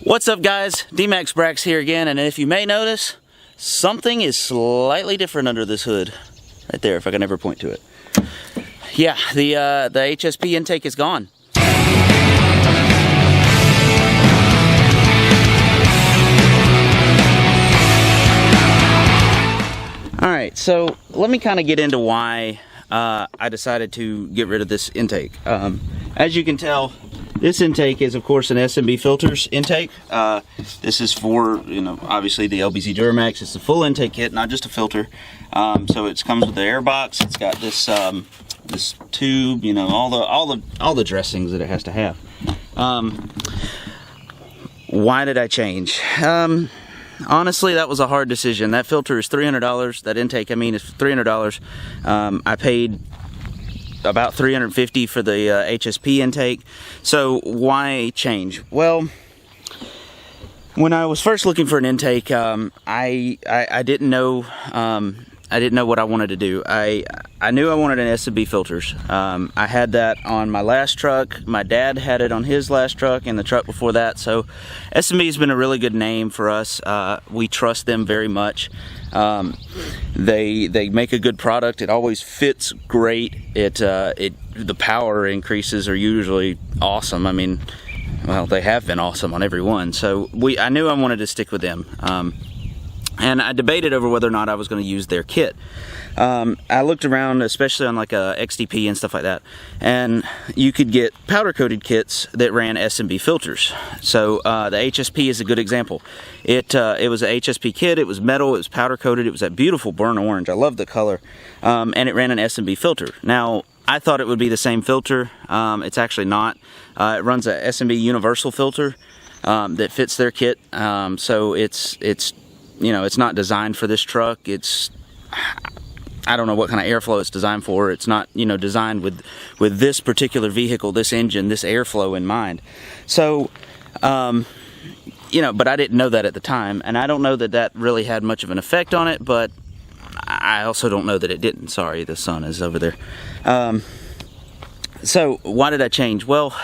What's up, guys? Duramax Brax here again, and if you may notice, something is slightly different under this hood. Right there, if I can ever point to it. Yeah, the HSP intake is gone. Alright, so let me kind of get into why I decided to get rid of this intake. As you can tell, this intake is, of course, an S&B filters intake. This is for, obviously the LBZ Duramax. It's the full intake kit, not just a filter. So it comes with the air box. It's got this this tube, all the dressings that it has to have. Why did I change? Honestly, that was a hard decision. That filter is $300. That intake, is $300. I paid about $350 for the HSP intake. So why change? Well, when I was first looking for an intake, I didn't know what I wanted to do. I knew I wanted an S&B filters. I had that on my last truck. My dad had it on his last truck and the truck before that. So S&B has been a really good name for us. We trust them very much. They make a good product. It always fits great. The power increases are usually awesome. Well, they have been awesome on every one. So I knew I wanted to stick with them. And I debated over whether or not I was going to use their kit. I looked around, especially on like a XDP and stuff like that, and you could get powder coated kits that ran S&B filters. So the HSP is a good example. It was an HSP kit. It was metal. It was powder coated. It was that beautiful burnt orange. I love the color, and it ran an S&B filter. Now I thought it would be the same filter. It's actually not. It runs a S&B universal filter that fits their kit. So it's not designed for this truck. I don't know what kind of airflow it's designed for. It's not, designed with this particular vehicle, this engine, this airflow in mind. So, but I didn't know that at the time, and I don't know that that really had much of an effect on it, but I also don't know that it didn't. Sorry, the sun is over there. So why did I change? Well,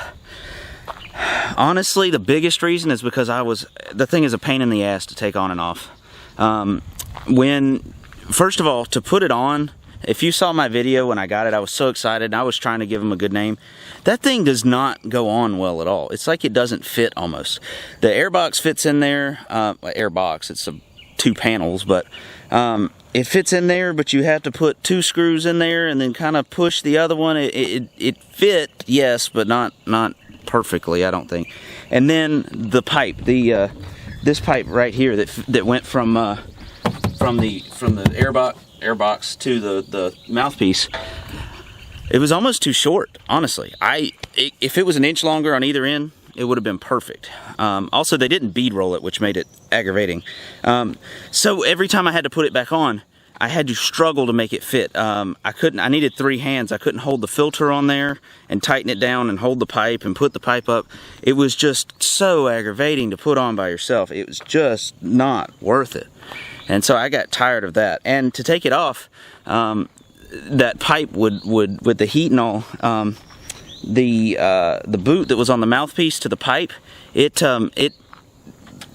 honestly, the biggest reason is because the thing is a pain in the ass to take on and off. First of all, to put it on, if you saw my video when I got it, I was so excited and I was trying to give them a good name. That thing does not go on well at all. It's like it doesn't fit almost. The airbox fits in there. Airbox, it's two panels, but it fits in there, but you have to put two screws in there and then kind of push the other one. It fit, yes, but not perfectly, I don't think. And then the pipe, this pipe right here that went from the airbox to the mouthpiece, it was almost too short, honestly. If it was an inch longer on either end, it would have been perfect. Also, they didn't bead roll it, which made it aggravating. So every time I had to put it back on, I had to struggle to make it fit. I needed three hands. I couldn't hold the filter on there and tighten it down and hold the pipe and put the pipe up. It was just so aggravating to put on by yourself. It was just not worth it. And so I got tired of that. And to take it off, that pipe would with the heat and all, the boot that was on the mouthpiece to the pipe, it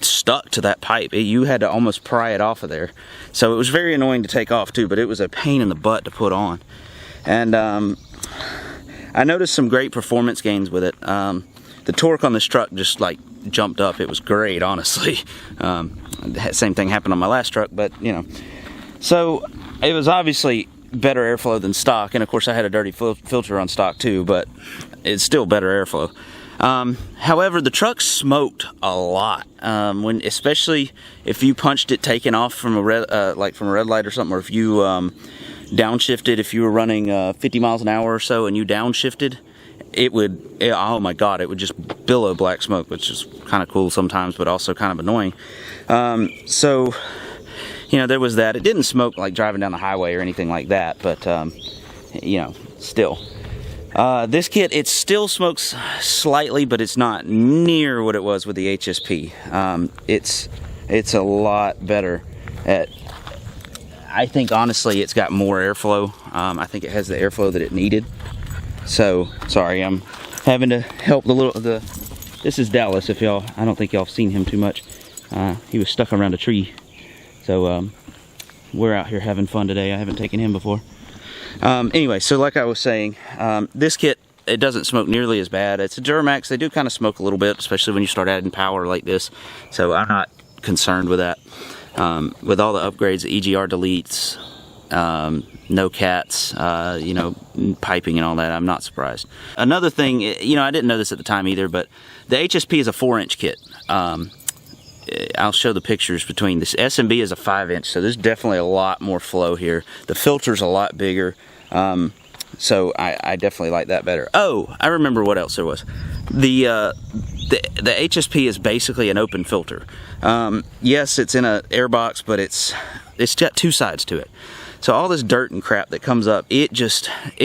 stuck to that pipe. You had to almost pry it off of there. So it was very annoying to take off too, but it was a pain in the butt to put on. And I noticed some great performance gains with it. The torque on this truck just like jumped up. It was great, honestly. Same thing happened on my last truck, but so it was obviously better airflow than stock, and of course I had a dirty filter on stock too, but it's still better airflow. However, the truck smoked a lot, especially if you punched it taking off from a red light or something, or if you downshifted. If you were running 50 miles an hour or so and you downshifted, oh my god, it would just billow black smoke, which is kind of cool sometimes, but also kind of annoying. So there was that. It didn't smoke like driving down the highway or anything like that, but still. This kit, it still smokes slightly, but it's not near what it was with the HSP. It's a lot better at, I think honestly it's got more airflow. I think it has the airflow that it needed. So sorry, I'm having to help the This is Dallas, if y'all, I don't think y'all have seen him too much. He was stuck around a tree. So we're out here having fun today. I haven't taken him before. Anyway, so like I was saying, this kit, it doesn't smoke nearly as bad. It's a Duramax. They do kind of smoke a little bit, especially when you start adding power like this. So I'm not concerned with that. With all the upgrades, the EGR deletes, no cats, you know, piping and all that, I'm not surprised. Another thing, you know, I didn't know this at the time either, but the HSP is a 4-inch kit. I'll show the pictures between this. S&B is a 5-inch, so there's definitely a lot more flow here. The filter's a lot bigger, so I definitely like that better. Oh, I remember what else there was. The HSP is basically an open filter. Yes, it's in an air box, but it's got two sides to it. So all this dirt and crap that comes up, it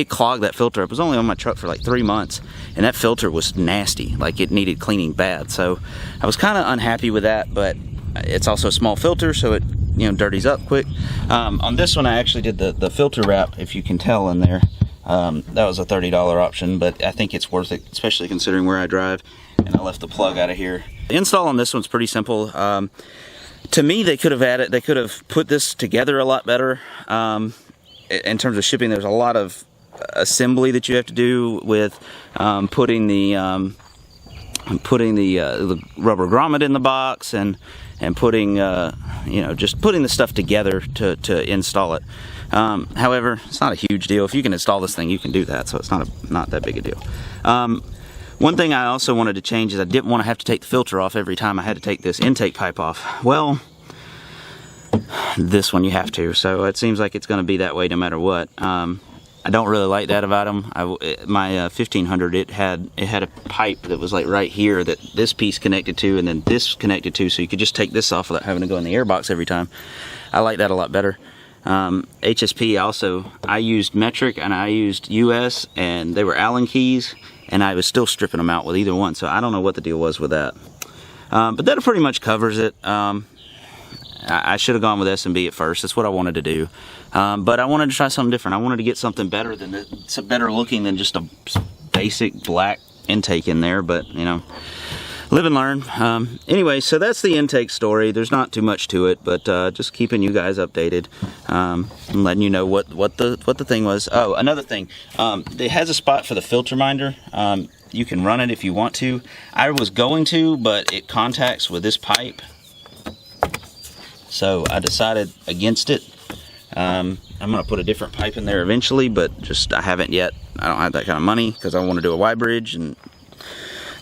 clogged that filter up. It was only on my truck for like 3 months, and that filter was nasty. Like, it needed cleaning bad. So I was kind of unhappy with that, but it's also a small filter, so it, you know, dirties up quick. On this one, I actually did the filter wrap, if you can tell in there. That was a $30 option, but I think it's worth it, especially considering where I drive. And I left the plug out of here. The install on this one's pretty simple. To me, they could have put this together a lot better. In terms of shipping, there's a lot of assembly that you have to do with putting the rubber grommet in the box and putting you know, just putting the stuff together to install it. However, it's not a huge deal. If you can install this thing, you can do that, so it's not that big a deal. One thing I also wanted to change is I didn't want to have to take the filter off every time I had to take this intake pipe off. Well, this one you have to, so it seems like it's going to be that way no matter what. I don't really like that about them. My 1500, it had a pipe that was like right here that this piece connected to, and then this connected to, so you could just take this off without having to go in the airbox every time. I like that a lot better. HSP also, I used metric and I used US, and they were Allen keys, and I was still stripping them out with either one, so I don't know what the deal was with that. But that pretty much covers it. I should have gone with S&B at first. That's what I wanted to do. But I wanted to try something different. I wanted to get something better than it's better looking than just a basic black intake in there, but you know, live and learn. Anyway, so that's the intake story. There's not too much to it, but just keeping you guys updated, and letting you know what the thing was. Oh, another thing, it has a spot for the filter minder. You can run it if you want to. I was going to, but it contacts with this pipe, so I decided against it. I'm gonna put a different pipe in there eventually, but just I haven't yet. I don't have that kind of money because I want to do a Y bridge, and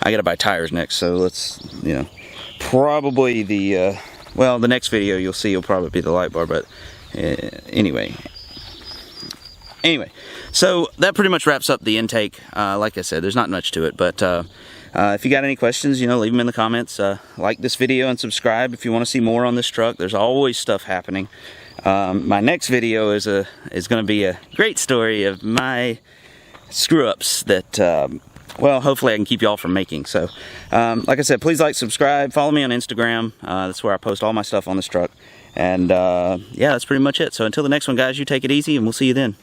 I gotta buy tires next. So let's, you know, probably the well, the next video you'll see will probably be the light bar, but anyway, so that pretty much wraps up the intake. Like I said, there's not much to it, but if you got any questions, you know, leave them in the comments. Like this video and subscribe if you want to see more on this truck. There's always stuff happening. My next video is going to be a great story of my screw-ups that, well, hopefully I can keep y'all from making. So, like I said, please like, subscribe, follow me on Instagram. That's where I post all my stuff on this truck. And yeah, that's pretty much it. So until the next one, guys, you take it easy, and we'll see you then.